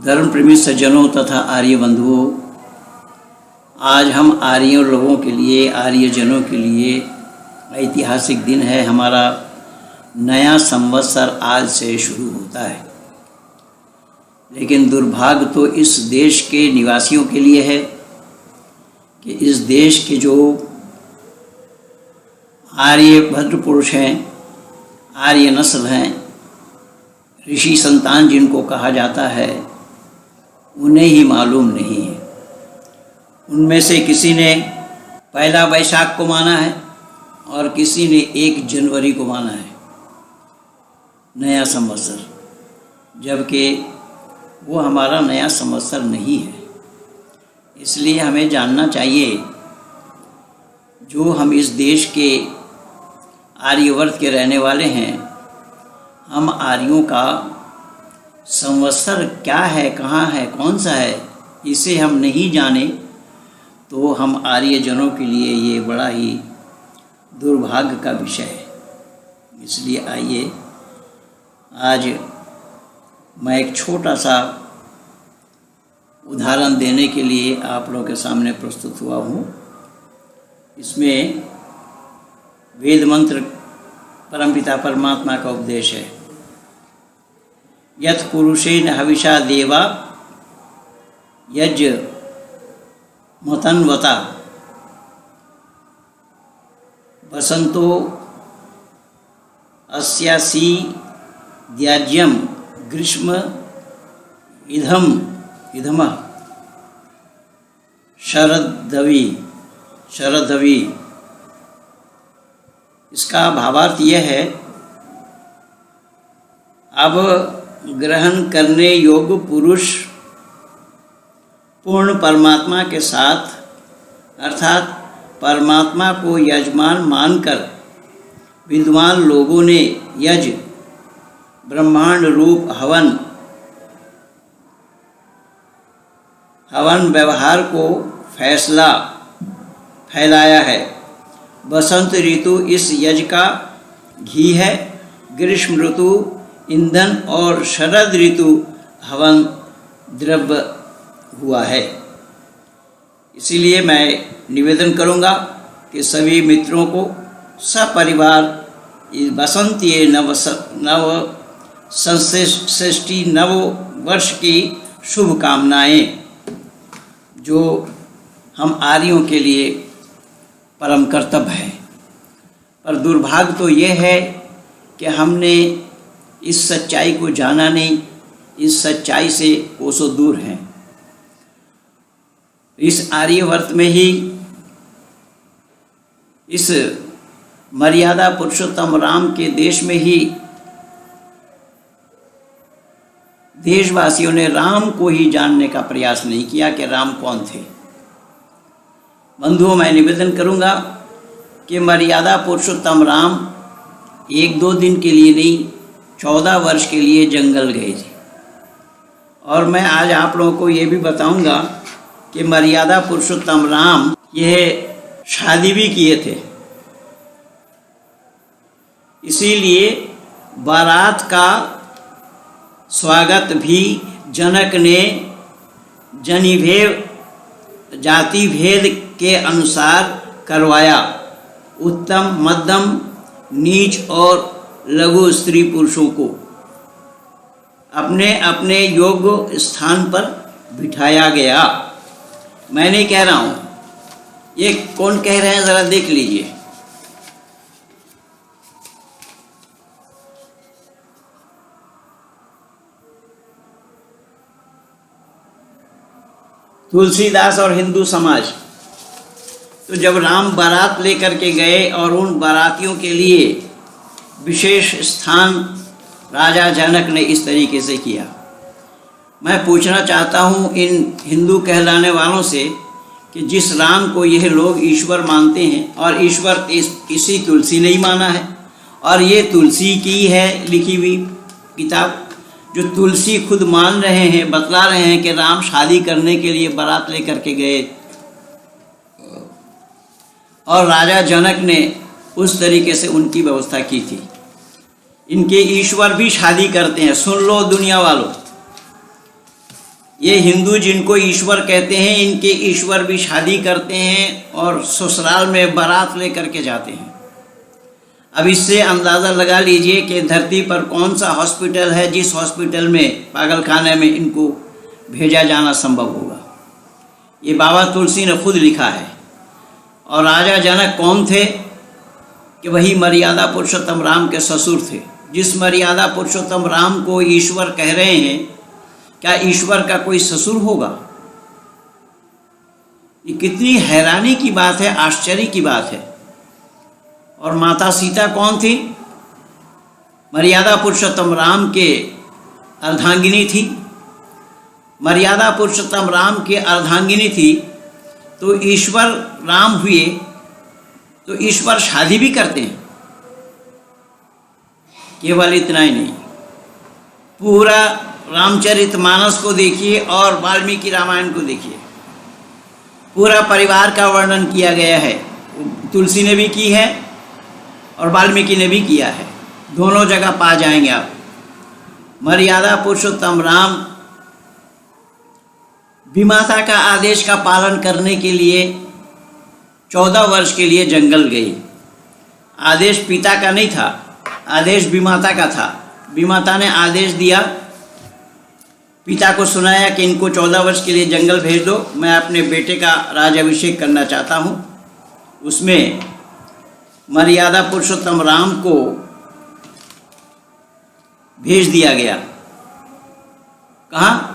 धर्म प्रेमी सज्जनों तथा आर्य बंधुओं, आज हम आर्य लोगों के लिए, आर्य जनों के लिए ऐतिहासिक दिन है। हमारा नया संवत्सर आज से शुरू होता है। लेकिन दुर्भाग्य तो इस देश के निवासियों के लिए है कि इस देश के जो आर्य भद्र पुरुष हैं, आर्य नस्ल हैं, ऋषि संतान जिनको कहा जाता है, उन्हें ही मालूम नहीं है। उनमें से किसी ने पहला वैशाख को माना है और किसी ने 1 जनवरी को माना है नया संवत्सर, जबकि वो हमारा नया संवत्सर नहीं है। इसलिए हमें जानना चाहिए, जो हम इस देश के आर्यवर्त के रहने वाले हैं, हम आर्यों का संवत्सर क्या है, कहाँ है, कौन सा है, इसे हम नहीं जाने तो हम आर्य जनों के लिए ये बड़ा ही दुर्भाग्य का विषय है। इसलिए आइए आज मैं एक छोटा सा उदाहरण देने के लिए आप लोगों के सामने प्रस्तुत हुआ हूँ। इसमें वेद मंत्र परमपिता परमात्मा का उपदेश है। यत् पुरुषेण हविषा देवा यज्ञ मतन्वता वसंतो अस्यासी त्याज्यम ग्रीष्म इधम शरदवी। इसका भावार्थ यह है, अब ग्रहण करने योग्य पुरुष पूर्ण परमात्मा के साथ, अर्थात परमात्मा को यजमान मानकर विद्वान लोगों ने यज्ञ ब्रह्मांड रूप हवन व्यवहार को फैलाया है। बसंत ऋतु इस यज्ञ का घी है, ग्रीष्म ऋतु ईंधन और शरद ऋतु हवन द्रव्य हुआ है। इसीलिए मैं निवेदन करूंगा कि सभी मित्रों को सपरिवार इस बसंतीय नव संश्रेष्ठी नव वर्ष की शुभकामनाएं, जो हम आर्यों के लिए परम कर्तव्य है। पर दुर्भाग्य तो ये है कि हमने इस सच्चाई को जाना नहीं, इस सच्चाई से कोसों दूर हैं। इस आर्यवर्त में ही, इस मर्यादा पुरुषोत्तम राम के देश में ही देशवासियों ने राम को ही जानने का प्रयास नहीं किया कि राम कौन थे। बंधुओं, मैं निवेदन करूंगा कि मर्यादा पुरुषोत्तम राम 1-2 दिन के लिए नहीं, 14 वर्ष के लिए जंगल गए थे। और मैं आज आप लोगों को ये भी बताऊंगा कि मर्यादा पुरुषोत्तम राम यह शादी भी किए थे। इसीलिए बारात का स्वागत भी जनक ने जाति भेद के अनुसार करवाया। उत्तम, मध्यम, नीच और लघु स्त्री पुरुषों को अपने अपने योग्य स्थान पर बिठाया गया। मैं नहीं कह रहा हूँ, ये कौन कह रहे हैं, ज़रा देख लीजिए। तुलसीदास और हिंदू समाज। तो जब राम बारात लेकर के गए और उन बारातियों के लिए विशेष स्थान राजा जनक ने इस तरीके से किया। मैं पूछना चाहता हूँ इन हिंदू कहलाने वालों से कि जिस राम को यह लोग ईश्वर मानते हैं, और ईश्वर इसी तुलसी ने ही माना है, और ये तुलसी की है लिखी हुई किताब, जो तुलसी खुद मान रहे हैं, बतला रहे हैं कि राम शादी करने के लिए बारात लेकर के गए और राजा जनक ने उस तरीके से उनकी व्यवस्था की थी। इनके ईश्वर भी शादी करते हैं। सुन लो दुनिया वालों, ये हिंदू जिनको ईश्वर कहते हैं, इनके ईश्वर भी शादी करते हैं और ससुराल में बारात लेकर के जाते हैं। अब इससे अंदाज़ा लगा लीजिए कि धरती पर कौन सा हॉस्पिटल है जिस हॉस्पिटल में, पागलखाने में इनको भेजा जाना संभव होगा। ये बाबा तुलसी ने खुद लिखा है। और राजा जनक कौन थे? कि वही मर्यादा पुरुषोत्तम राम के ससुर थे। जिस मर्यादा पुरुषोत्तम राम को ईश्वर कह रहे हैं, क्या ईश्वर का कोई ससुर होगा? ये कितनी हैरानी की बात है, आश्चर्य की बात है। और माता सीता कौन थी? मर्यादा पुरुषोत्तम राम के अर्धांगिनी थी। मर्यादा पुरुषोत्तम राम के अर्धांगिनी थी तो ईश्वर राम हुए, तो ईश्वर शादी भी करते हैं। केवल इतना ही नहीं, पूरा रामचरितमानस को देखिए और वाल्मीकि रामायण को देखिए, पूरा परिवार का वर्णन किया गया है। तुलसी ने भी की है और वाल्मीकि ने भी किया है, दोनों जगह पा जाएंगे आप। मर्यादा पुरुषोत्तम राम विमाता का आदेश का पालन करने के लिए 14 वर्ष के लिए जंगल गई। आदेश पिता का नहीं था, आदेश विमाता का था। विमाता ने आदेश दिया, पिता को सुनाया कि इनको 14 वर्ष के लिए जंगल भेज दो, मैं अपने बेटे का राज्याभिषेक करना चाहता हूँ। उसमें मर्यादा पुरुषोत्तम राम को भेज दिया गया। कहाँ?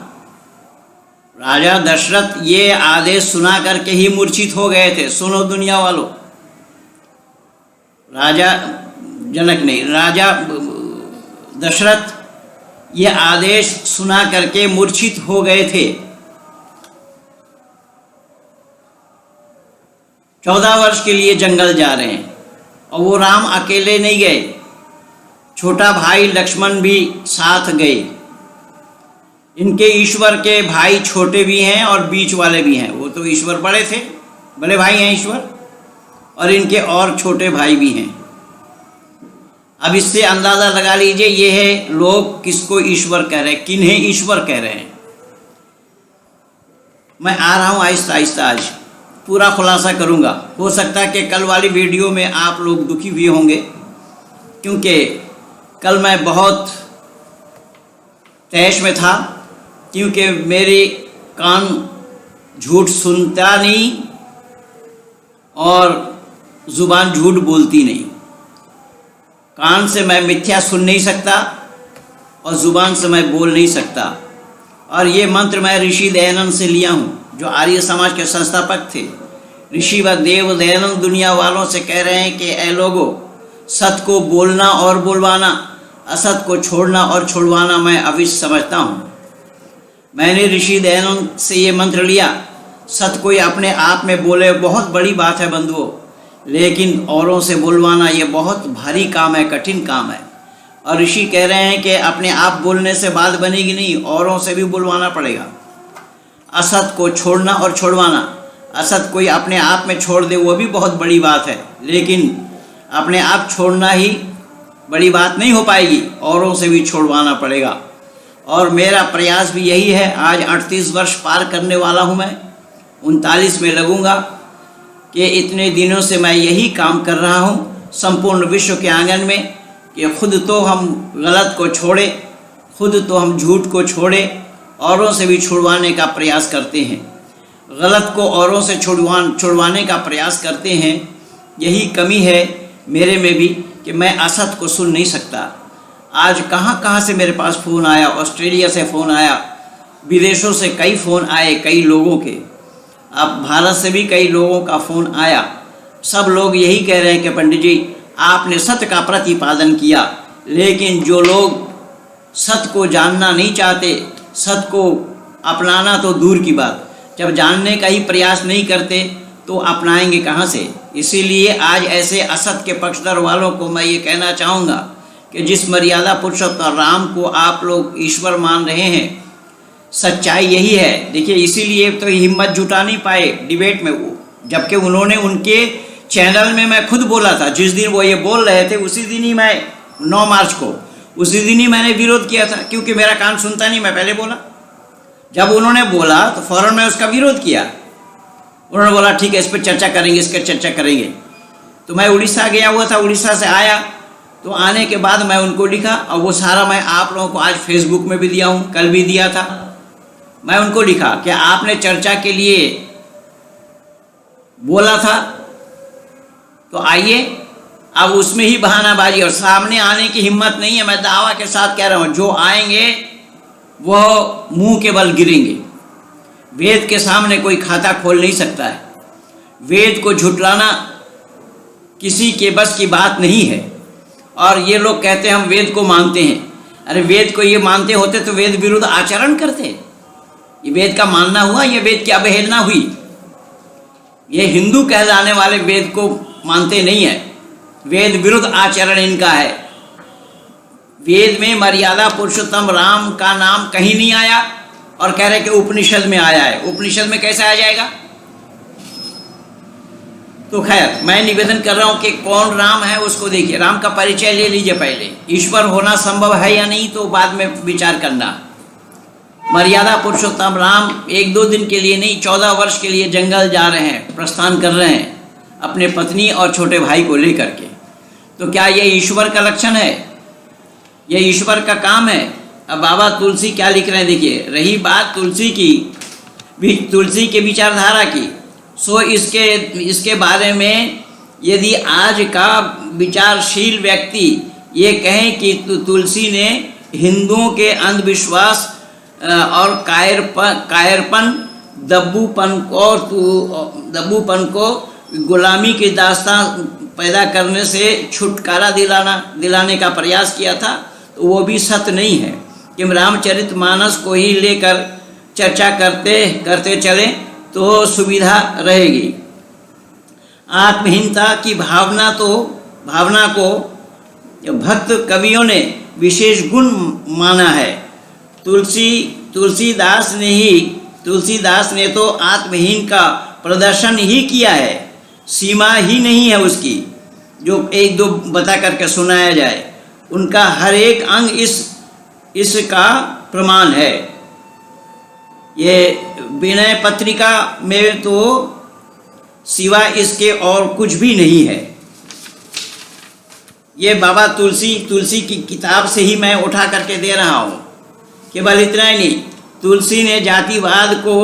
राजा दशरथ ये आदेश सुना करके ही मूर्छित हो गए थे। सुनो दुनिया वालों, राजा जनक नहीं, राजा दशरथ ये आदेश सुना करके मूर्छित हो गए थे। 14 वर्ष के लिए जंगल जा रहे हैं और वो राम अकेले नहीं गए, छोटा भाई लक्ष्मण भी साथ गए। इनके ईश्वर के भाई छोटे भी हैं और बीच वाले भी हैं। वो तो ईश्वर बड़े थे, बड़े भाई हैं ईश्वर, और इनके और छोटे भाई भी हैं। अब इससे अंदाज़ा लगा लीजिए ये है लोग किसको ईश्वर कह रहे हैं, किन्हें ईश्वर कह रहे हैं। मैं आ रहा हूँ आहिस्ता आहिस्ता, आज पूरा खुलासा करूँगा। हो सकता है कि कल वाली वीडियो में आप लोग दुखी हुए होंगे, क्योंकि कल मैं बहुत तैश में था, क्योंकि मेरे कान झूठ सुनता नहीं और ज़ुबान झूठ बोलती नहीं। कान से मैं मिथ्या सुन नहीं सकता और ज़ुबान से मैं बोल नहीं सकता। और ये मंत्र मैं ऋषि दयानंद से लिया हूँ, जो आर्य समाज के संस्थापक थे। ऋषि व देव दयानंद दुनिया वालों से कह रहे हैं कि ऐ लोगों, सत्य को बोलना और बुलवाना, असत को छोड़ना और छुड़वाना मैं अवश्य समझता हूँ। मैंने ऋषि दयानंद से ये मंत्र लिया। सत्य कोई अपने आप में बोले बहुत बड़ी बात है बंधुओं, लेकिन औरों से बुलवाना ये बहुत भारी काम है, कठिन काम है। और ऋषि कह रहे हैं कि अपने आप बोलने से बात बनेगी नहीं, औरों से भी बुलवाना पड़ेगा। असत को छोड़ना और छुड़वाना, असत कोई अपने आप में छोड़ दे वो भी बहुत बड़ी बात है, लेकिन अपने आप छोड़ना ही बड़ी बात नहीं हो पाएगी, औरों से भी छोड़वाना पड़ेगा। और मेरा प्रयास भी यही है। आज 38 वर्ष पार करने वाला हूँ मैं, 39 में लगूंगा, कि इतने दिनों से मैं यही काम कर रहा हूँ संपूर्ण विश्व के आंगन में, कि खुद तो हम गलत को छोड़े, खुद तो हम झूठ को छोड़े, औरों से भी छुड़वाने का प्रयास करते हैं। गलत को औरों से छुड़वाने का प्रयास करते हैं। यही कमी है मेरे में भी कि मैं असत को सुन नहीं सकता। आज कहाँ से मेरे पास फ़ोन आया, ऑस्ट्रेलिया से फ़ोन आया, विदेशों से कई फ़ोन आए कई लोगों के, अब भारत से भी कई लोगों का फ़ोन आया। सब लोग यही कह रहे हैं कि पंडित जी आपने सत्य का प्रतिपादन किया, लेकिन जो लोग सत्य को जानना नहीं चाहते, सत्य को अपनाना तो दूर की बात, जब जानने का ही प्रयास नहीं करते तो अपनाएंगे कहाँ से। इसीलिए आज ऐसे असत के पक्षधर वालों को मैं ये कहना चाहूँगा कि जिस मर्यादा पुरुषोत्तम राम को आप लोग ईश्वर मान रहे हैं, सच्चाई यही है। देखिए, इसीलिए तो हिम्मत जुटा नहीं पाए डिबेट में वो, जबकि उन्होंने उनके चैनल में मैं खुद बोला था, जिस दिन वो ये बोल रहे थे उसी दिन ही मैं 9 मार्च को, उसी दिन ही मैंने विरोध किया था, क्योंकि मेरा कान सुनता नहीं। मैं पहले बोला, जब उन्होंने बोला तो फौरन मैं उसका विरोध किया। उन्होंने बोला ठीक है, इस पर चर्चा करेंगे, इस पर चर्चा करेंगे। तो मैं उड़ीसा गया हुआ था, उड़ीसा से आया, तो आने के बाद मैं उनको लिखा, और वो सारा मैं आप लोगों को आज फेसबुक में भी दिया हूँ, कल भी दिया था। मैं उनको लिखा कि आपने चर्चा के लिए बोला था, तो आइए। अब उसमें ही बहानाबाजी और सामने आने की हिम्मत नहीं है। मैं दावा के साथ कह रहा हूँ, जो आएंगे वो मुंह के बल गिरेंगे। वेद के सामने कोई खाता खोल नहीं सकता है। वेद को झुटलाना किसी के बस की बात नहीं है। और ये लोग कहते हैं हम वेद को मानते हैं। अरे वेद को ये मानते होते तो वेद विरुद्ध आचरण करते। ये वेद का मानना हुआ, ये वेद की अवहेलना हुई। ये हिंदू कहलाने वाले वेद को मानते नहीं है। वेद विरुद्ध आचरण इनका है। वेद में मर्यादा पुरुषोत्तम राम का नाम कहीं नहीं आया, और कह रहे कि उपनिषद में आया है। उपनिषद में कैसे आ जाएगा? तो खैर, मैं निवेदन कर रहा हूं कि कौन राम है उसको देखिए। राम का परिचय ले लीजिए पहले। ईश्वर होना संभव है या नहीं तो बाद में विचार करना। मर्यादा पुरुषोत्तम राम 1-2 दिन के लिए नहीं, 14 वर्ष के लिए जंगल जा रहे हैं, प्रस्थान कर रहे हैं अपने पत्नी और छोटे भाई को लेकर के। तो क्या ये ईश्वर का लक्षण है? ये ईश्वर का काम है? अब बाबा तुलसी क्या लिख रहे हैं देखिए। रही बात तुलसी की, तुलसी के विचारधारा की, सो इसके बारे में यदि आज का विचारशील व्यक्ति ये कहें कि तुलसी ने हिंदुओं के अंधविश्वास और कायरपन, दब्बूपन को गुलामी की दास्तान पैदा करने से छुटकारा दिलाने का प्रयास किया था, तो वो भी सत्य नहीं है कि रामचरितमानस को ही लेकर चर्चा करते चले तो सुविधा रहेगी। आत्महीनता की भावना को भक्त कवियों ने विशेष गुण माना है। तुलसीदास ने तो आत्महीन का प्रदर्शन ही किया है, सीमा ही नहीं है उसकी जो 1-2 बता करके सुनाया जाए। उनका हर एक अंग इसका प्रमाण है। ये विनय पत्रिका में तो सिवा इसके और कुछ भी नहीं है। ये बाबा तुलसी की किताब से ही मैं उठा करके दे रहा हूँ। केवल इतना ही नहीं, तुलसी ने जातिवाद को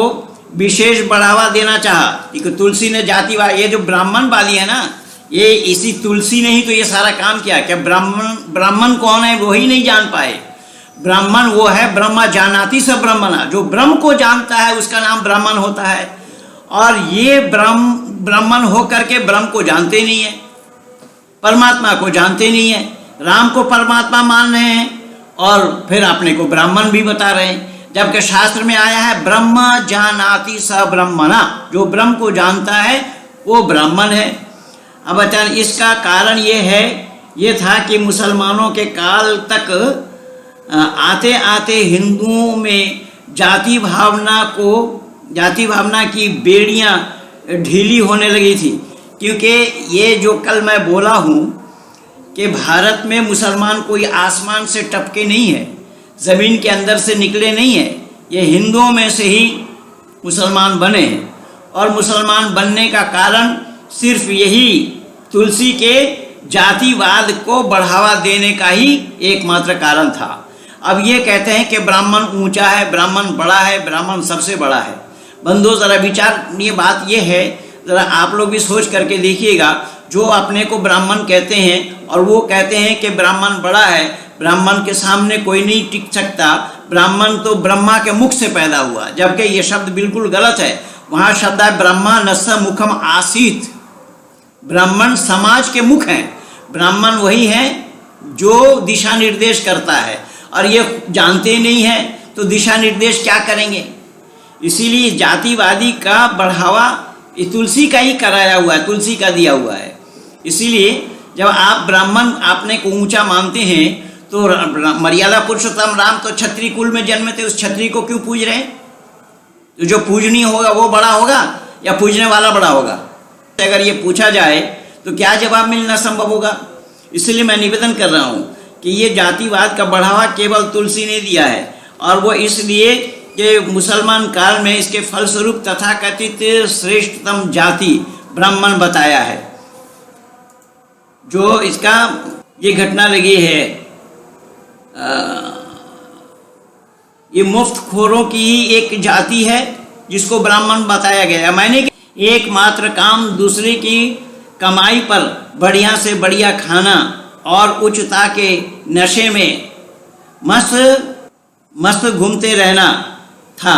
विशेष बढ़ावा देना चाहा। तुलसी ने जातिवाद, ये जो ब्राह्मणवादी है ना, ये इसी तुलसी ने ही तो ये सारा काम किया। क्या ब्राह्मण कौन है वो ही नहीं जान पाए। ब्राह्मण वो है ब्रह्मा जानाति स ब्रह्मणा, जो ब्रह्म को जानता है उसका नाम ब्राह्मण होता है। और ये ब्राह्मण हो करके ब्रह्म को जानते नहीं है, परमात्मा को जानते नहीं है, राम को परमात्मा मान रहे हैं और फिर अपने को ब्राह्मण भी बता रहे हैं। जबकि शास्त्र में आया है ब्रह्म जानाति स ब्रह्मणा, जो ब्रह्म को जानता है वो ब्राह्मण है। अब अचानक इसका कारण ये था कि मुसलमानों के काल तक आते आते हिंदुओं में जाति भावना की बेड़ियां ढीली होने लगी थी। क्योंकि ये जो कल मैं बोला हूँ कि भारत में मुसलमान कोई आसमान से टपके नहीं है, ज़मीन के अंदर से निकले नहीं है, ये हिंदुओं में से ही मुसलमान बने हैं। और मुसलमान बनने का कारण सिर्फ यही तुलसी के जातिवाद को बढ़ावा देने का ही एकमात्र कारण था। अब ये कहते हैं कि ब्राह्मण ऊंचा है, ब्राह्मण बड़ा है, ब्राह्मण सबसे बड़ा है। बंधु ज़रा विचारणीय बात ये है, ज़रा आप लोग भी सोच करके देखिएगा। जो अपने को ब्राह्मण कहते हैं और वो कहते हैं कि ब्राह्मण बड़ा है, ब्राह्मण के सामने कोई नहीं टिक सकता, ब्राह्मण तो ब्रह्मा के मुख से पैदा हुआ, जबकि ये शब्द बिल्कुल गलत है। वहाँ शब्द है ब्रह्मा नस्य मुखम आसीत। ब्राह्मण समाज के मुख हैं। ब्राह्मण वही है जो दिशा निर्देश करता है, और ये जानते नहीं है तो दिशा निर्देश क्या करेंगे। इसीलिए जातिवादी का बढ़ावा तुलसी का ही कराया हुआ है, तुलसी का दिया हुआ है। इसीलिए जब आप ब्राह्मण अपने को ऊंचा मानते हैं तो मर्यादा पुरुषोत्तम राम तो क्षत्रिय कुल में जन्मे थे, उस क्षत्रिय को क्यों पूज रहे हैं? तो जो पूजनीय होगा वो बड़ा होगा या पूजने वाला बड़ा होगा? अगर ये पूछा जाए तो क्या जवाब मिलना संभव होगा? इसलिए मैं निवेदन कर रहा हूँ कि ये जातिवाद का बढ़ावा केवल तुलसी ने दिया है, और वो इसलिए कि मुसलमान काल में इसके फलस्वरूप तथाकथित श्रेष्ठतम जाति ब्राह्मण बताया है। जो इसका ये घटना लगी है, ये मुफ्तखोरों की ही एक जाति है जिसको ब्राह्मण बताया गया। मैंने एकमात्र काम दूसरे की कमाई पर बढ़िया से बढ़िया खाना और उच्चता के नशे में मस्त घूमते रहना था।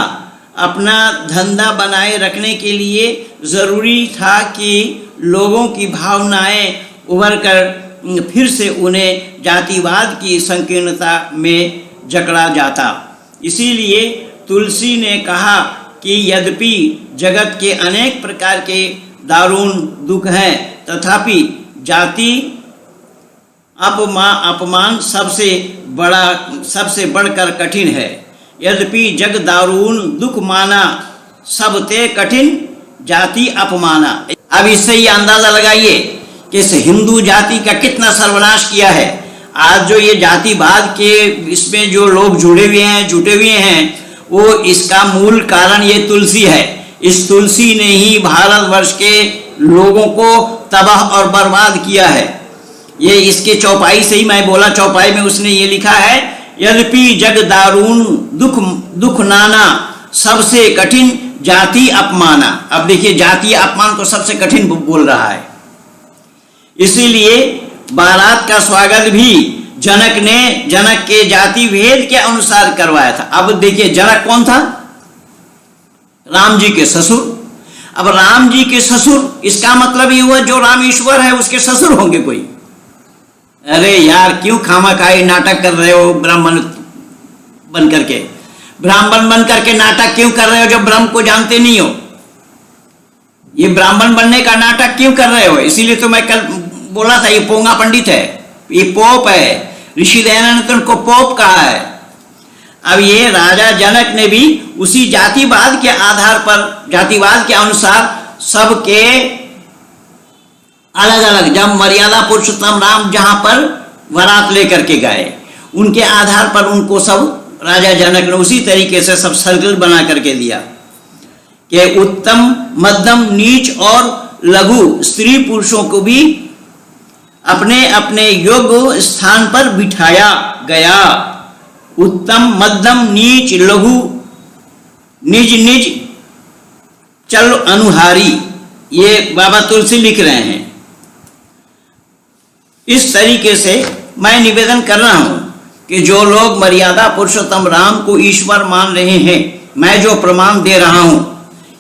अपना धंधा बनाए रखने के लिए ज़रूरी था कि लोगों की भावनाएं उभर कर फिर से उन्हें जातिवाद की संकीर्णता में जकड़ा जाता। इसीलिए तुलसी ने कहा कि यद्यपि जगत के अनेक प्रकार के दारुण दुख हैं, तथापि जाति अपमान सबसे बढ़कर कठिन है। यद्यपि जग दारुण दुख माना, सब ते कठिन जाति अपमाना। अब इससे ही अंदाजा लगाइए कि इस हिंदू जाति का कितना सर्वनाश किया है। आज जो ये जातिवाद के इसमें जो लोग जुटे हुए हैं, वो इसका मूल कारण ये तुलसी है। इस तुलसी ने ही भारतवर्ष के लोगों को तबाह और बर्बाद किया है। ये इसके चौपाई से ही मैं बोला, चौपाई में उसने ये लिखा है, यद्यपि जग दारुण दुख नाना, सबसे कठिन जाति अपमाना। अब देखिए, जाति अपमान को सबसे कठिन बोल रहा है। इसीलिए बारात का स्वागत भी जनक के जाति भेद के अनुसार करवाया था। अब देखिए, जनक कौन था? राम जी के ससुर। अब राम जी के ससुर, इसका मतलब ये हुआ जो राम ईश्वर है उसके ससुर होंगे कोई। अरे यार, क्यों खामखाई नाटक कर रहे हो? ब्राह्मण बन करके नाटक क्यों कर रहे हो जब ब्रह्म को जानते नहीं हो? ये ब्राह्मण बनने का नाटक क्यों कर रहे हो? इसीलिए तो मैं कल बोला था, ये पोंगा पंडित है, ये पोप है। ऋषि दयानंद ने तो उनको पोप कहा है। अब ये राजा जनक ने भी उसी जातिवाद के आधार पर, जातिवाद के अनुसार सबके अलग अलग, जब मर्यादा पुरुषोत्तम राम जहां पर बारात लेकर के गए, उनके आधार पर उनको सब राजा जनक ने उसी तरीके से सब सर्कल बना करके दिया कि उत्तम, मध्यम, नीच और लघु स्त्री पुरुषों को भी अपने अपने योग्य स्थान पर बिठाया गया। उत्तम, मध्यम, नीच, लघु, निज निज चल अनुहारी, ये बाबा तुलसी लिख रहे हैं। इस तरीके से मैं निवेदन कर रहा हूं कि जो लोग मर्यादा पुरुषोत्तम राम को ईश्वर मान रहे हैं, मैं जो प्रमाण दे रहा हूं,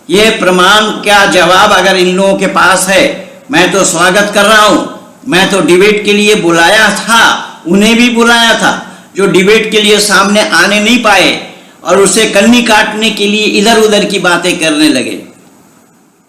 ये प्रमाण का जवाब अगर इन लोगों के पास है, मैं तो स्वागत कर रहा हूं। मैं तो डिबेट के लिए बुलाया था, उन्हें भी बुलाया था, जो डिबेट के लिए सामने आने नहीं पाए और उसे कन्नी काटने के लिए इधर उधर की बातें करने लगे।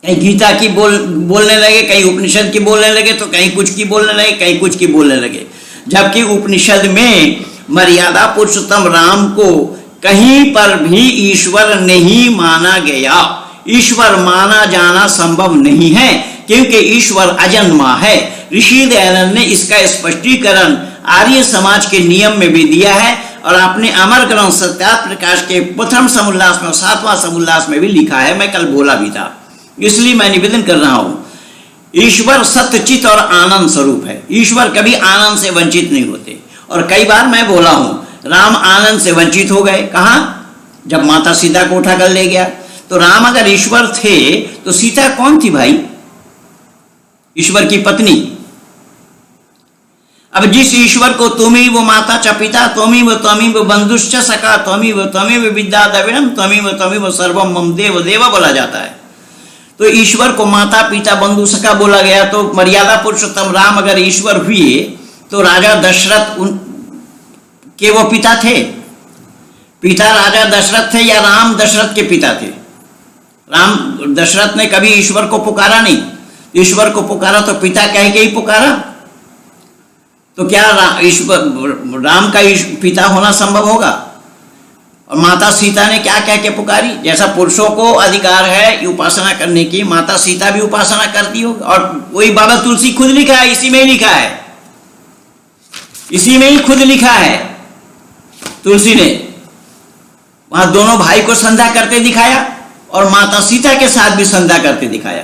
कहीं गीता की बोलने लगे, कहीं उपनिषद की बोलने लगे, तो कहीं कुछ की बोलने लगे, कहीं कुछ की बोलने लगे। जबकि उपनिषद में मर्यादा पुरुषोत्तम राम को कहीं पर भी ईश्वर नहीं माना गया। ईश्वर माना जाना संभव नहीं है, क्योंकि ईश्वर अजन्मा है। ऋषि दयानंद ने इसका स्पष्टीकरण आर्य समाज के नियम में भी दिया है और अपने अमर ग्रंथ सत्यार्थ प्रकाश के प्रथम समुल्लास में, 7वां समुल्लास में भी लिखा है। मैं कल बोला भी था, इसलिए मैं निवेदन कर रहा हूं, ईश्वर सत्यचित और आनंद स्वरूप है। ईश्वर कभी आनंद से वंचित नहीं होते। और कई बार मैं बोला हूं, राम आनंद से वंचित हो गए। कहां? जब माता सीता को उठाकर ले गया। तो राम अगर ईश्वर थे तो सीता कौन थी भाई? ईश्वर की पत्नी। अब जिस ईश्वर को त्वमेव माता च पिता, त्वमेव बंधुश्च सखा, त्वमेव विद्या द्रविणम, त्वमेव सर्वम मम देव देव बोला जाता है। तो ईश्वर को माता पिता बंधु सखा बोला गया। तो मर्यादा पुरुषोत्तम राम अगर ईश्वर हुए तो राजा दशरथ के वो पिता थे? पिता राजा दशरथ थे या राम दशरथ के पिता थे? राम दशरथ ने कभी ईश्वर को पुकारा नहीं। ईश्वर को पुकारा तो पिता कह के ही पुकारा। तो क्या राम का पिता होना संभव होगा? और माता सीता ने क्या कह के पुकारी? जैसा पुरुषों को अधिकार है उपासना करने की, माता सीता भी उपासना करती हो। और वही बाबा तुलसी खुद लिखा है, इसी में ही लिखा है, इसी में ही खुद लिखा है तुलसी ने। वहां दोनों भाई को संध्या करते दिखाया और माता सीता के साथ भी संध्या करते दिखाया।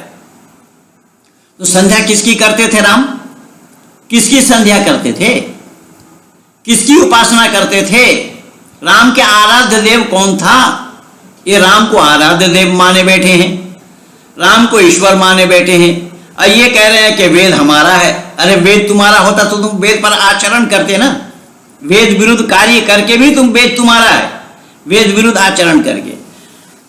तो संध्या किसकी करते थे राम? किसकी संध्या करते थे? किसकी उपासना करते थे? राम के आराध्य देव कौन था? ये राम को आराध्य देव माने बैठे हैं, राम को ईश्वर माने बैठे हैं, और ये कह रहे हैं कि वेद हमारा है। अरे वेद तुम्हारा होता तो तुम वेद पर आचरण करते ना, वेद विरुद्ध कार्य करके भी तुम वेद तुम्हारा है, वेद विरुद्ध आचरण करके।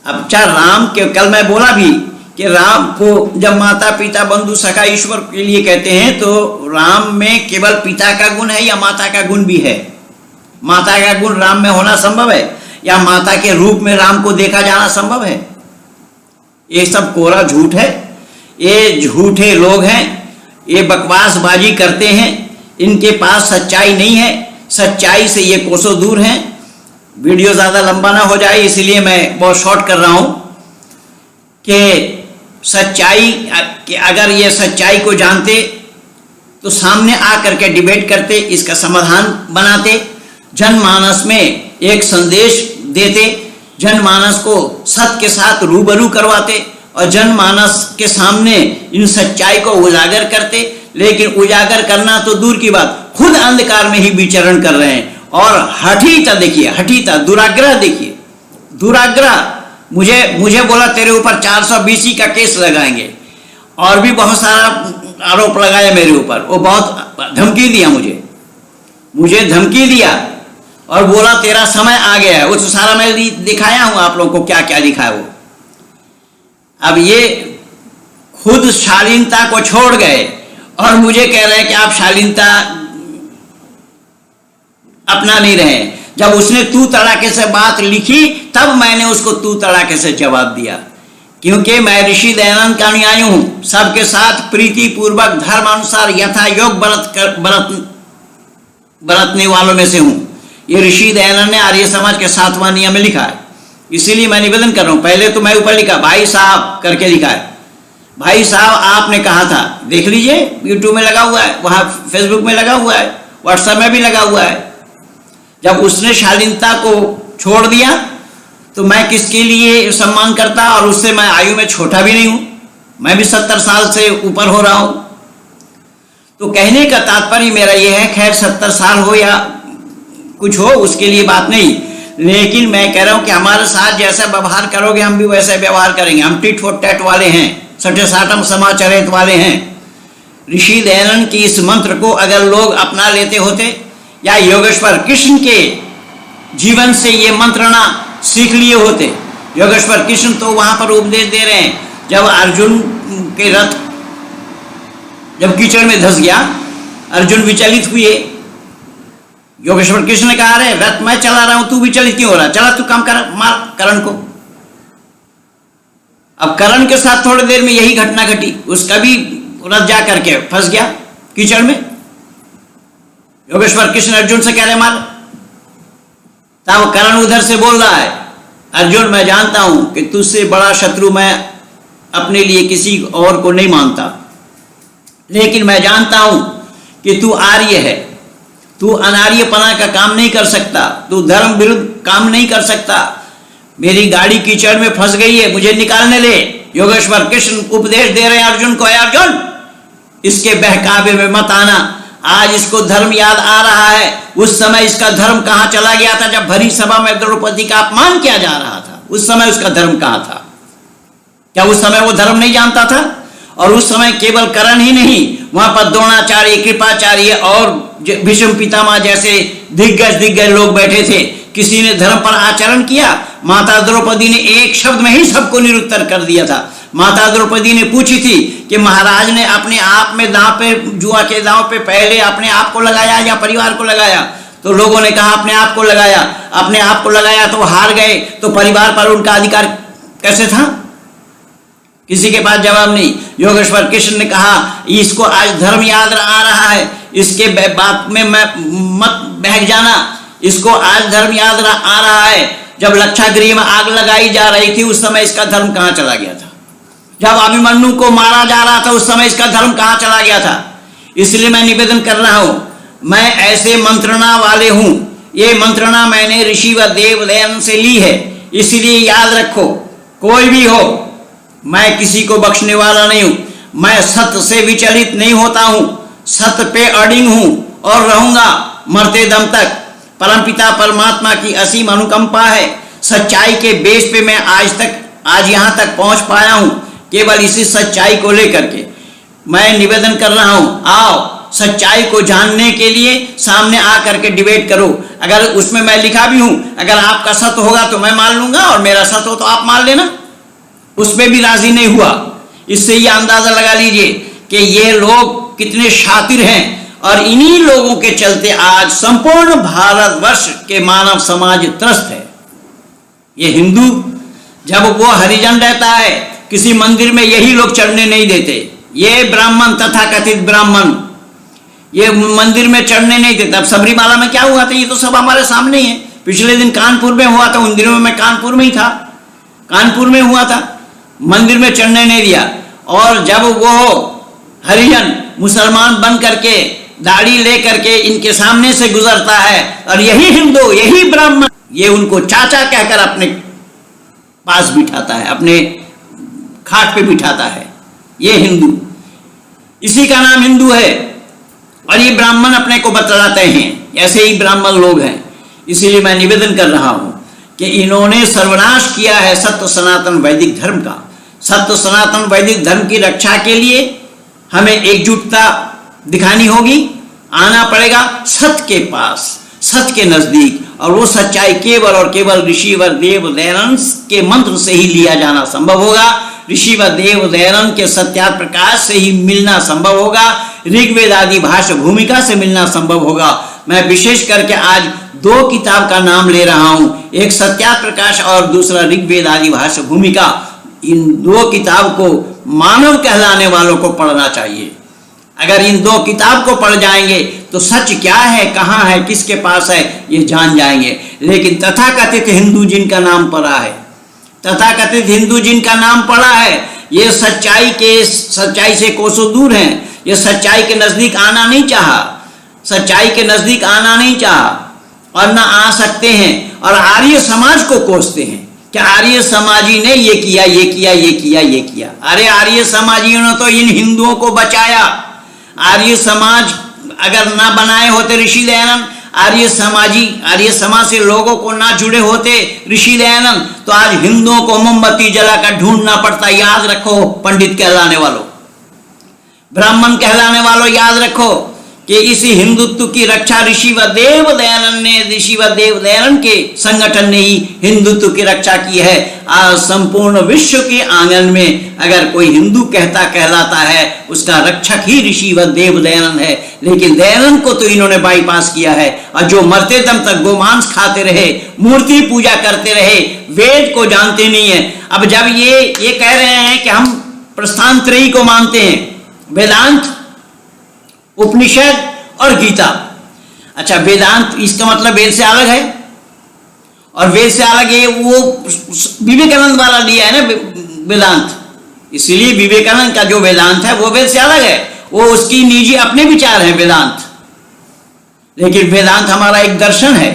अब चाहे राम के, कल मैं बोला भी कि राम को जब माता पिता बंधु सखा ईश्वर के लिए कहते हैं तो राम में केवल पिता का गुण है या माता का गुण भी है? माता का गुण राम में होना संभव है या माता के रूप में राम को देखा जाना संभव है? ये सब कोरा झूठ है, ये झूठे लोग हैं, ये बकवासबाजी करते हैं, इनके पास सच्चाई नहीं है, सच्चाई से ये कोसों दूर हैं। वीडियो ज़्यादा लंबा ना हो जाए इसलिए मैं बहुत शॉर्ट कर रहा हूँ कि सच्चाई, कि अगर ये सच्चाई को जानते तो सामने आकर के डिबेट करते, इसका समाधान बनाते, जनमानस में एक संदेश देते, जनमानस को सत्य के साथ रूबरू करवाते और जनमानस के सामने इन सच्चाई को उजागर करते। लेकिन उजागर करना तो दूर की बात, खुद अंधकार में ही विचरण कर रहे हैं। और हठीता देखिए, हठीता, दुराग्रह देखिए, दुराग्रह। मुझे बोला तेरे ऊपर 420 का केस लगाएंगे, और भी बहुत सारा आरोप लगाया मेरे ऊपर। वो बहुत धमकी दिया, मुझे धमकी दिया और बोला तेरा समय आ गया है। वो तो सारा मैं दिखाया हूं आप लोगों को, क्या क्या दिखाया वो। अब ये खुद शालीनता को छोड़ गए और मुझे कह रहे हैं कि आप शालीनता अपना नहीं रहे। जब उसने तू तड़ाके से बात लिखी तब मैंने उसको तू तड़ाके से जवाब दिया, क्योंकि मैं ऋषि दयानंद का अनुयायी हूं। सबके साथ प्रीति पूर्वक धर्म अनुसार यथा योग बरतने वालों में से हूं। ये ऋषि दयानंद ने आर्य समाज के 7वां नियम में लिखा है, इसीलिए मैं निवेदन कर रहा हूं। पहले तो मैं ऊपर लिखा भाई साहब करके लिखा है। भाई साहब आपने कहा था, देख लीजिए, यूट्यूब में लगा हुआ है, वहां फेसबुक में लगा हुआ है, व्हाट्सएप में भी लगा हुआ है। जब उसने शालीनता को छोड़ दिया तो मैं किसके लिए सम्मान करता, और उससे मैं आयु में छोटा भी नहीं हूं, मैं भी 70 साल से ऊपर हो रहा हूं। तो कहने का तात्पर्य मेरा यह है, खैर 70 साल हो या कुछ हो उसके लिए बात नहीं, लेकिन मैं कह रहा हूं कि हमारे साथ जैसा व्यवहार करोगे हम भी वैसा व्यवहार करेंगे। हम टिट फॉर टैट वाले हैं, सठे साठम समाचरित वाले हैं। ऋषि दयानंद की इस मंत्र को अगर लोग अपना लेते होते या योगेश्वर कृष्ण के जीवन से ये मंत्र ना सीख लिए होते। योगेश्वर कृष्ण तो वहां पर उपदेश दे रहे हैं, जब अर्जुन के रथ जब कीचड़ में धंस गया, अर्जुन विचलित हुए, योगेश्वर कृष्ण ने कहा अरे रथ मैं चला रहा हूं, तू विचलित क्यों हो रहा, चला तू काम कर, मार करण को। अब करण के साथ थोड़ी देर में यही घटना घटी, उसका भी रथ जा करके फंस गया कीचड़ में। योगेश्वर कृष्ण अर्जुन से कह रहे मार, तब करण उधर से बोल रहा है अर्जुन मैं जानता हूं कि तुझसे बड़ा शत्रु मैं अपने लिए किसी और को नहीं मानता, लेकिन मैं जानता हूं कि तू आर्य है, तू अनार्यपना का काम नहीं कर सकता, तू धर्म विरुद्ध काम नहीं कर सकता। मेरी गाड़ी कीचड़ में फंस गई है, मुझे निकालने ले। योगेश्वर कृष्ण उपदेश दे रहे हैं अर्जुन को, अर्जुन इसके बहकावे में मत आना। आज इसको धर्म याद आ रहा है, उस समय इसका धर्म कहां चला गया था जब भरी सभा में द्रौपदी का अपमान किया जा रहा था। उस समय उसका धर्म कहां था? क्या उस समय वो धर्म नहीं जानता था? और उस समय केवल कर्ण ही नहीं, वहां पर द्रोणाचार्य, कृपाचार्य और भीष्म पितामह जैसे दिग्गज लोग बैठे थे। किसी ने धर्म पर आचरण किया? माता द्रौपदी ने एक शब्द में ही सबको निरुत्तर कर दिया था। माता द्रौपदी ने पूछी थी कि महाराज ने अपने आप में दांव पे, जुआ के दांव पे पहले अपने आप को लगाया या परिवार को लगाया? तो लोगों ने कहा अपने आप को लगाया। अपने आप को लगाया तो हार गए, तो परिवार पर उनका अधिकार कैसे था? किसी के पास जवाब नहीं। योगेश्वर कृष्ण ने कहा इसको आज धर्म याद आ रहा है, इसके बात में मत बहक जाना, इसको आज धर्म याद आ रहा है। जब लक्षागृह में आग लगाई जा रही थी उस समय इसका धर्म कहां चला गया था? जब अभिमन्यु को मारा जा रहा था उस समय इसका धर्म कहां चला गया था? इसलिए मैं निवेदन कर रहा हूं, मैं ऐसे मंत्रणा वाले हूं, ये मंत्रणा मैंने ऋषि व देव दयानंद से ली है, इसलिए याद रखो, कोई भी हो, मैं किसी को बख्शने वाला नहीं हूं। मैं सत्य से विचलित नहीं होता हूं, सत्य पे अडिग हूं और रहूंगा मरते दम तक। परमपिता परमात्मा की असीम अनुकंपा है। सच्चाई के बेस पे मैं आज यहां तक पहुंच पाया हूं, केवल इसी सच्चाई को लेकर के मैं निवेदन कर रहा हूं, आओ सच्चाई को जानने के लिए सामने आकर के डिबेट करो। अगर उसमें मैं लिखा भी हूं, अगर आपका सत्य होगा तो मैं मान लूंगा और मेरा सत्य हो तो आप मान लेना, उसमें भी राजी नहीं हुआ। इससे ये अंदाजा लगा लीजिए कि ये लोग कितने शातिर हैं और इन्हीं लोगों के चलते आज संपूर्ण भारतवर्ष के मानव समाज त्रस्त है। ये हिंदू, जब वो हरिजन रहता है किसी मंदिर में, यही लोग चढ़ने नहीं देते। ये ब्राह्मण, तथाकथित ब्राह्मण, ये मंदिर में चढ़ने नहीं देते। अब सबरीमाला में क्या हुआ था, ये तो सब हमारे सामने ही है। पिछले दिन कानपुर में हुआ था, उन दिनों में मैं कानपुर में ही था, कानपुर में हुआ था, मंदिर में चढ़ने नहीं दिया। और जब वो हरिजन मुसलमान बन करके दाढ़ी ले करके इनके सामने से गुजरता है और यही हिंदू, यही ब्राह्मण, ये उनको चाचा कहकर अपने पास बिठाता है, अपने खाट पे बिठाता है। ये हिंदू, इसी का नाम हिंदू है। और ये ब्राह्मण अपने को बतलाते हैं, ऐसे ही ब्राह्मण लोग हैं। इसीलिए मैं निवेदन कर रहा हूं कि इन्होंने सर्वनाश किया है सत्य सनातन वैदिक धर्म का। सत्य सनातन वैदिक धर्म की रक्षा के लिए हमें एकजुटता दिखानी होगी, आना पड़ेगा सत्य के पास, सत्य के नजदीक। और वो सच्चाई केवल और केवल ऋषि व देव दयानंद के मंत्र से ही लिया जाना संभव होगा। ऋषि व देव दयानंद के सत्यार्थ प्रकाश से ही मिलना संभव होगा। ऋग्वेद आदि भाष्य भूमिका से मिलना संभव होगा। मैं विशेष करके आज दो किताब का नाम ले रहा हूं, एक सत्यार्थ प्रकाश और दूसरा ऋग्वेद आदि भाष्य भूमिका। इन दो किताब को मानव कहलाने वालों को पढ़ना चाहिए। अगर इन दो किताब को पढ़ जाएंगे तो सच क्या है, कहाँ है, किसके पास है, ये जान जाएंगे। लेकिन तथाकथित हिंदू जिनका नाम पढ़ा है, तथाकथित हिंदू जिनका नाम पढ़ा है, ये सच्चाई से कोसों दूर हैं। ये सच्चाई के नजदीक आना नहीं चाहा, सच्चाई के नजदीक आना नहीं चाहा और ना आ सकते हैं। और आर्य समाज को कोसते हैं कि आर्य समाजी ने ये किया, ये किया, ये किया, ये किया। अरे आर्य समाजियों ने तो इन हिंदुओं को बचाया। आर्य समाज अगर ना बनाए होते ऋषि दयानंद, आर्य समाज से लोगों को ना जुड़े होते ऋषि दयानंद, तो आज हिंदुओं को मोमबत्ती जलाकर ढूंढना पड़ता। याद रखो पंडित कहलाने वालों, ब्राह्मण कहलाने वालों, याद रखो कि इसी हिंदुत्व की रक्षा ऋषि व देव दयानंद के संगठन ने ही हिंदुत्व की रक्षा की है। आज संपूर्ण विश्व के आंगन में अगर कोई हिंदू कहलाता है, उसका रक्षक ही ऋषि व देव दयानंद है। लेकिन दयानंद को तो इन्होंने बाईपास किया है और जो मरते दम तक गोमांस खाते रहे, मूर्ति पूजा करते रहे, वेद को जानते नहीं है। अब जब ये कह रहे हैं कि हम प्रस्थानत्रयी को मानते हैं, वेदांत, उपनिषद और गीता। अच्छा, वेदांत इसका मतलब वेद से अलग है, और वेद से अलग है वो विवेकानंद वाला लिया है ना वेदांत। इसीलिए विवेकानंद का जो वेदांत है वो वेद से अलग है, वो उसकी निजी अपने विचार है वेदांत। लेकिन वेदांत हमारा एक दर्शन है,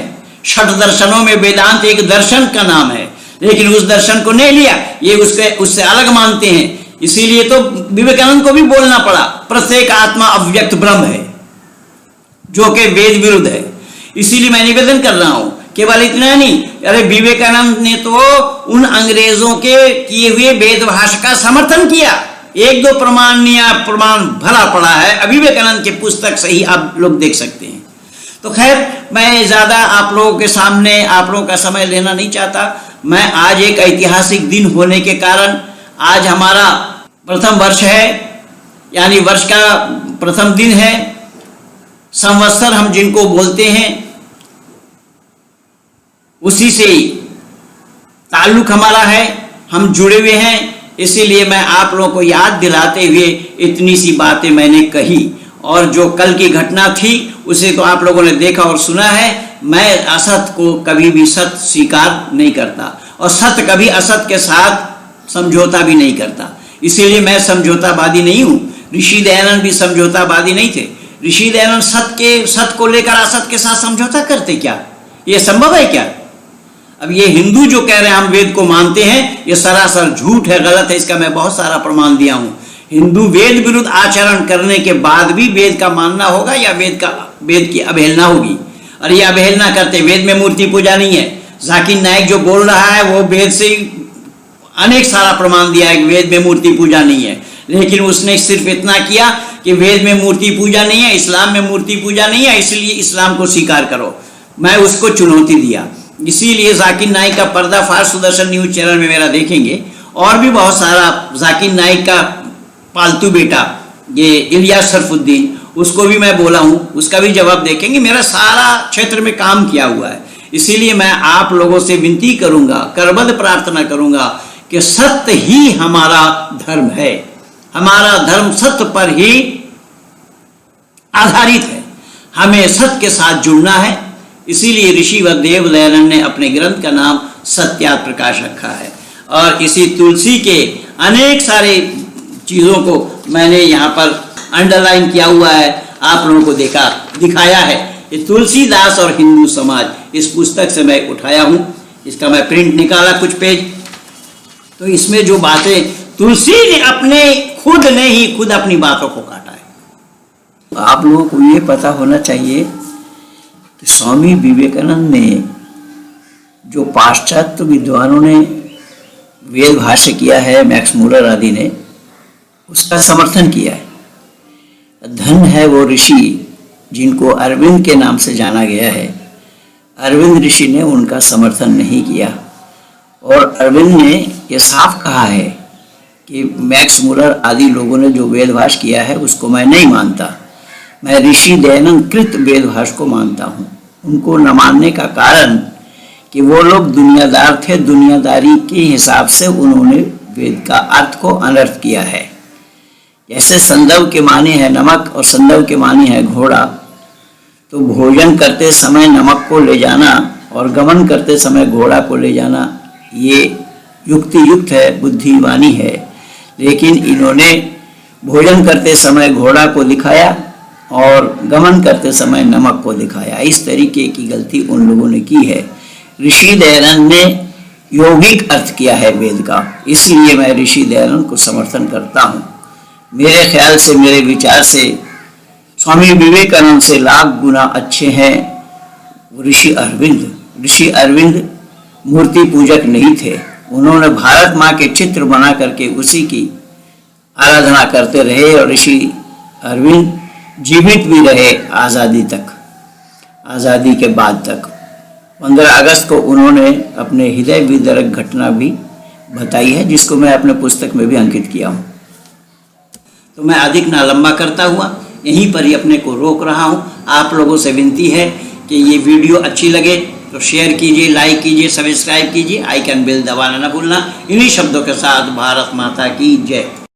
षट दर्शनों में वेदांत एक दर्शन का नाम है। लेकिन उस दर्शन को नहीं लिया, ये उससे अलग मानते हैं। इसीलिए तो विवेकानंद को भी बोलना पड़ा, प्रत्येक आत्मा अव्यक्त ब्रह्म है, जो कि वेद विरुद्ध है। इसीलिए मैं निवेदन कर रहा हूं, केवल इतना नहीं, अरे विवेकानंद ने तो उन अंग्रेजों के किए हुए वेद भाषा का समर्थन किया। एक दो प्रमाण भरा पड़ा है, विवेकानंद के पुस्तक से ही आप लोग देख सकते हैं। तो खैर, मैं ज्यादा आप लोगों के सामने आप लोगों का समय लेना नहीं चाहता। मैं आज एक ऐतिहासिक दिन होने के कारण, आज हमारा प्रथम वर्ष है, यानी वर्ष का प्रथम दिन है। संवत्सर हम जिनको बोलते हैं, उसी से ही ताल्लुक हमारा है, हम जुड़े हुए हैं। इसीलिए मैं आप लोगों को याद दिलाते हुए इतनी सी बातें मैंने कही। और जो कल की घटना थी उसे तो आप लोगों ने देखा और सुना है। मैं असत को कभी भी सत्य स्वीकार नहीं करता, और सत्य कभी असत के साथ समझौता भी नहीं करता। इसीलिए मैं समझौतावादी नहीं हूं। ऋषि दयानंद भी समझौतावादी नहीं थे। ऋषि दयानंद सत्य को लेकर असत के साथ समझौता करते क्या? ये संभव है क्या? अब ये हिंदू जो कह रहे हैं हम वेद को मानते हैं, ये सरासर झूठ है, गलत है। इसका मैं बहुत सारा प्रमाण दिया हूं। हिंदू वेद विरुद्ध आचरण करने के बाद भी वेद का मानना होगा या वेद की अवहेलना होगी? और ये अवहेलना करते, वेद में मूर्ति पूजा नहीं है। जाकिर नाइक जो बोल रहा है वो वेद से अनेक सारा प्रमाण दिया है कि वेद में मूर्ति पूजा नहीं है, लेकिन उसने सिर्फ इतना किया कि वेद में मूर्ति पूजा नहीं है, इस्लाम में मूर्ति पूजा नहीं है, इसलिए इस्लाम को स्वीकार करो। मैं उसको चुनौती दिया। इसीलिए जाकिर नाइक का पर्दाफाश सुदर्शन न्यूज चैनल में मेरा देखेंगे। और भी बहुत सारा जाकिर नाइक का पालतू बेटा ये इलियास सरफुद्दीन, उसको भी मैं बोला हूँ, उसका भी जवाब देखेंगे। मेरा सारा क्षेत्र में काम किया हुआ है। इसीलिए मैं आप लोगों से विनती करूंगा, करबद्ध प्रार्थना करूंगा कि सत्य ही हमारा धर्म है। हमारा धर्म सत्य पर ही आधारित है। हमें सत्य के साथ जुड़ना है। इसीलिए ऋषि वसुदेव दयानंद ने अपने ग्रंथ का नाम सत्यार्थ प्रकाश रखा है। और इसी तुलसी के अनेक सारे चीज़ों को मैंने यहाँ पर अंडरलाइन किया हुआ है, आप लोगों को दिखाया है। ये तुलसीदास और हिंदू समाज, इस पुस्तक से मैं उठाया हूँ। इसका मैं प्रिंट निकाला कुछ पेज, तो इसमें जो बातें तुलसी ने खुद अपनी बातों को काटा है। आप लोगों को ये पता होना चाहिए कि स्वामी विवेकानंद ने, जो पाश्चात्य विद्वानों ने वेद भाष्य किया है, मैक्स मूलर आदि ने, उसका समर्थन किया है। धन है वो ऋषि जिनको अरविंद के नाम से जाना गया है। अरविंद ऋषि ने उनका समर्थन नहीं किया। और अरविंद ने यह साफ कहा है कि मैक्स मूलर आदि लोगों ने जो वेदभाष किया है उसको मैं नहीं मानता। मैं ऋषि दयानंद कृत वेदभाष को मानता हूँ। उनको न मानने का कारण कि वो लोग दुनियादार थे। दुनियादारी के हिसाब से उन्होंने वेद का अर्थ को अनर्थ किया है। जैसे संदव के माने है नमक और संदव के माने है घोड़ा, तो भोजन करते समय नमक को ले जाना और गमन करते समय घोड़ा को ले जाना, ये युक्ति युक्त है, बुद्धिमानी है। लेकिन इन्होंने भोजन करते समय घोड़ा को दिखाया और गमन करते समय नमक को दिखाया। इस तरीके की गलती उन लोगों ने की है। ऋषि दयानंद ने यौगिक अर्थ किया है वेद का, इसलिए मैं ऋषि दयानंद को समर्थन करता हूँ। मेरे ख्याल से, मेरे विचार से स्वामी विवेकानंद से लाख गुना अच्छे हैं ऋषि अरविंद। ऋषि अरविंद मूर्ति पूजक नहीं थे। उन्होंने भारत माँ के चित्र बना करके उसी की आराधना करते रहे। और ऋषि अरविंद जीवित भी रहे आज़ादी तक, आज़ादी के बाद तक। 15 अगस्त को उन्होंने अपने हृदय विदारक घटना भी बताई है, जिसको मैं अपने पुस्तक में भी अंकित किया हूँ। तो मैं अधिक ना लंबा करता हुआ यहीं पर ही अपने को रोक रहा हूँ। आप लोगों से विनती है कि ये वीडियो अच्छी लगे तो शेयर कीजिए, लाइक कीजिए, सब्सक्राइब कीजिए, आइकन बेल दबाना ना भूलना। इन्हीं शब्दों के साथ भारत माता की जय।